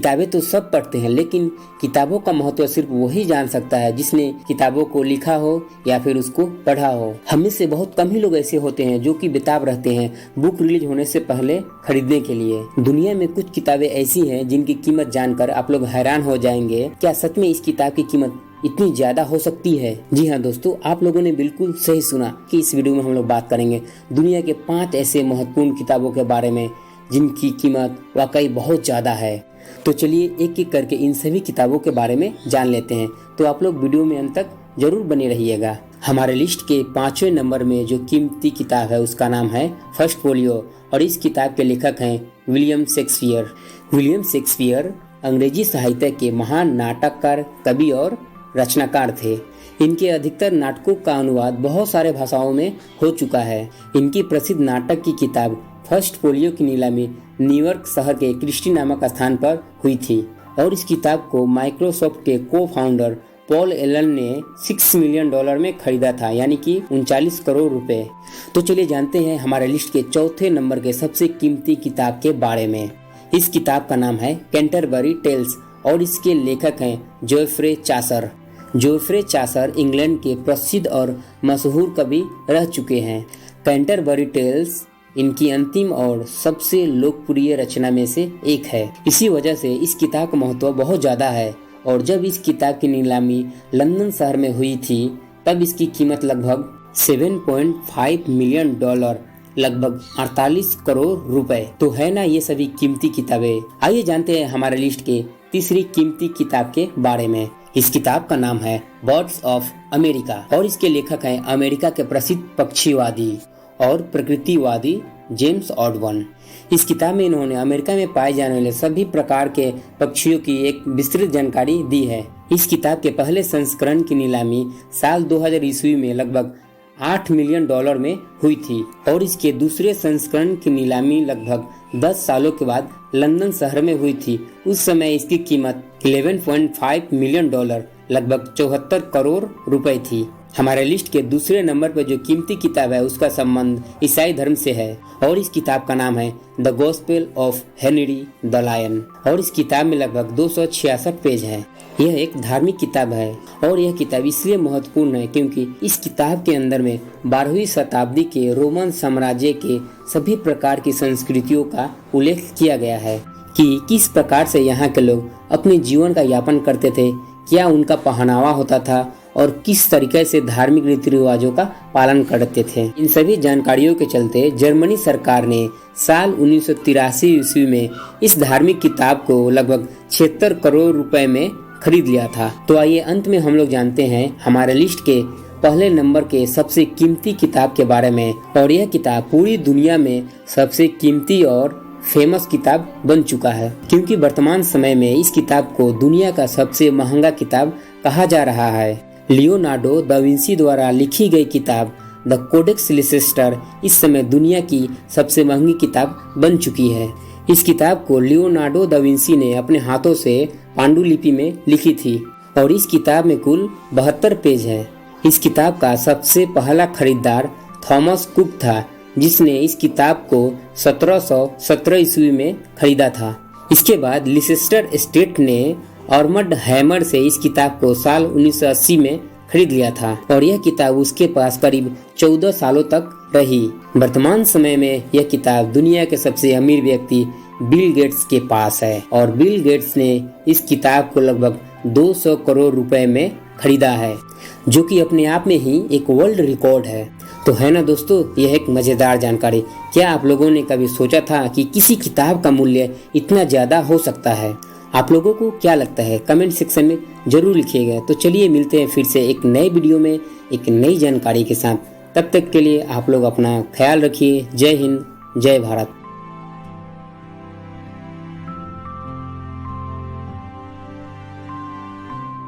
किताबें तो सब पढ़ते हैं, लेकिन किताबों का महत्व सिर्फ वही जान सकता है जिसने किताबों को लिखा हो या फिर उसको पढ़ा हो। हम में से बहुत कम ही लोग ऐसे होते हैं जो कि बेताब रहते हैं बुक रिलीज होने से पहले खरीदने के लिए। दुनिया में कुछ किताबें ऐसी हैं जिनकी कीमत जानकर आप लोग हैरान हो जाएंगे, क्या सच में इस किताब की कीमत इतनी ज्यादा हो सकती है? जी हाँ दोस्तों, आप लोगों ने बिल्कुल सही सुना कि इस वीडियो में हम लोग बात करेंगे दुनिया के 5 ऐसे महत्वपूर्ण किताबों के बारे में जिनकी कीमत वाकई बहुत ज्यादा है। तो चलिए एक एक करके इन सभी किताबों के बारे में जान लेते हैं। तो आप लोग वीडियो में अंत तक जरूर बने रहिएगा। हमारे लिस्ट के 5वें नंबर में जो कीमती किताब है उसका नाम है फर्स्ट फोलियो और इस किताब के लेखक हैं विलियम शेक्सपियर। विलियम शेक्सपियर अंग्रेजी साहित्य के महान नाटककार, कवि और रचनाकार थे। इनके अधिकतर नाटकों का अनुवाद बहुत सारे भाषाओं में हो चुका है। इनकी प्रसिद्ध नाटक की किताब फर्स्ट फोलियो की नीलामी न्यूयॉर्क शहर के क्रिस्टी नामक स्थान पर हुई थी और इस किताब को माइक्रोसॉफ्ट के को फाउंडर पॉल एलन ने $6 मिलियन में खरीदा था, यानी कि 39 करोड़ रुपए। तो चलिए जानते हैं हमारे लिस्ट के 4थे नंबर के सबसे कीमती किताब के बारे में। इस किताब का नाम है कैंटरबरी टेल्स और इसके लेखक हैं Geoffrey Chaucer. Geoffrey Chaucer England के प्रसिद्ध और मशहूर कवि रह चुके हैं। कैंटरबरी टेल्स इनकी अंतिम और सबसे लोकप्रिय रचना में से एक है। इसी वजह से इस किताब का महत्व बहुत ज्यादा है और जब इस किताब की नीलामी लंदन शहर में हुई थी तब इसकी कीमत लगभग $7.5 मिलियन, लगभग 48 करोड़ रुपए। तो है ना ये सभी कीमती किताबें। आइए जानते हैं हमारे लिस्ट के तीसरी कीमती किताब के बारे में। इस किताब का नाम है बर्ड्स ऑफ अमेरिका और इसके लेखक हैं अमेरिका के प्रसिद्ध पक्षीवादी और प्रकृतिवादी जेम्स ऑडवन। इस किताब में इन्होंने अमेरिका में पाए जाने वाले सभी प्रकार के पक्षियों की एक विस्तृत जानकारी दी है। इस किताब के पहले संस्करण की नीलामी साल 2000 ईस्वी में लगभग $8 मिलियन में हुई थी और इसके दूसरे संस्करण की नीलामी लगभग 10 सालों के बाद लंदन शहर में हुई थी। उस समय इसकी कीमत $11.5 मिलियन, लगभग 74 करोड़ रुपए थी। हमारे लिस्ट के दूसरे नंबर पर जो कीमती किताब है उसका संबंध ईसाई धर्म से है और इस किताब का नाम है the gospel of Henry the lion और इस किताब में लगभग 266 पेज हैं। यह एक धार्मिक किताब है और यह किताब इसलिए महत्वपूर्ण है क्योंकि इस किताब के अंदर में 12वीं शताब्दी के रोमन साम्राज्य के सभी प्रकार की संस्कृतियों का उल्लेख किया गया है कि किस प्रकार से यहाँ के लोग अपने जीवन का यापन करते थे, क्या उनका पहनावा होता था और किस तरीके से धार्मिक रीति रिवाजों का पालन करते थे। इन सभी जानकारियों के चलते जर्मनी सरकार ने साल 1983 ईस्वी में इस धार्मिक किताब को लगभग 76 करोड़ रुपए में खरीद लिया था। तो आइए अंत में हम लोग जानते हैं हमारे लिस्ट के पहले नंबर के सबसे कीमती किताब के बारे में और यह किताब पूरी दुनिया में सबसे कीमती और फेमस किताब बन चुका है क्योंकि वर्तमान समय में इस किताब को दुनिया का सबसे महंगा किताब कहा जा रहा है। लियोनार्डो दा विंसी द्वारा लिखी गई किताब द कोडेक्स लिसेस्टर इस समय दुनिया की सबसे महंगी किताब बन चुकी है। इस किताब को लियोनार्डो दा विंसी ने अपने हाथों से पांडुलिपि में लिखी थी और इस किताब में कुल 72 पेज है। इस किताब का सबसे पहला खरीदार थॉमस कुक था जिसने इस किताब को 1717 ईस्वी में खरीदा था। इसके बाद लिसेस्टर एस्टेट ने ऑर्मड हैमर से इस किताब को साल 1980 में खरीद लिया था और यह किताब उसके पास करीब 14 सालों तक रही। वर्तमान समय में यह किताब दुनिया के सबसे अमीर व्यक्ति बिल गेट्स के पास है और बिल गेट्स ने इस किताब को लगभग 200 करोड़ रुपए में खरीदा है, जो कि अपने आप में ही एक वर्ल्ड रिकॉर्ड है। तो है ना दोस्तों, यह एक मजेदार जानकारी। क्या आप लोगों ने कभी सोचा था कि किसी किताब का मूल्य इतना ज्यादा हो सकता है? आप लोगों को क्या लगता है? कमेंट सेक्शन में जरूर लिखिएगा। तो चलिए मिलते हैं फिर से एक नए वीडियो में एक नई जानकारी के साथ। तब तक के लिए आप लोग अपना ख्याल रखिए। जय हिंद, जय भारत।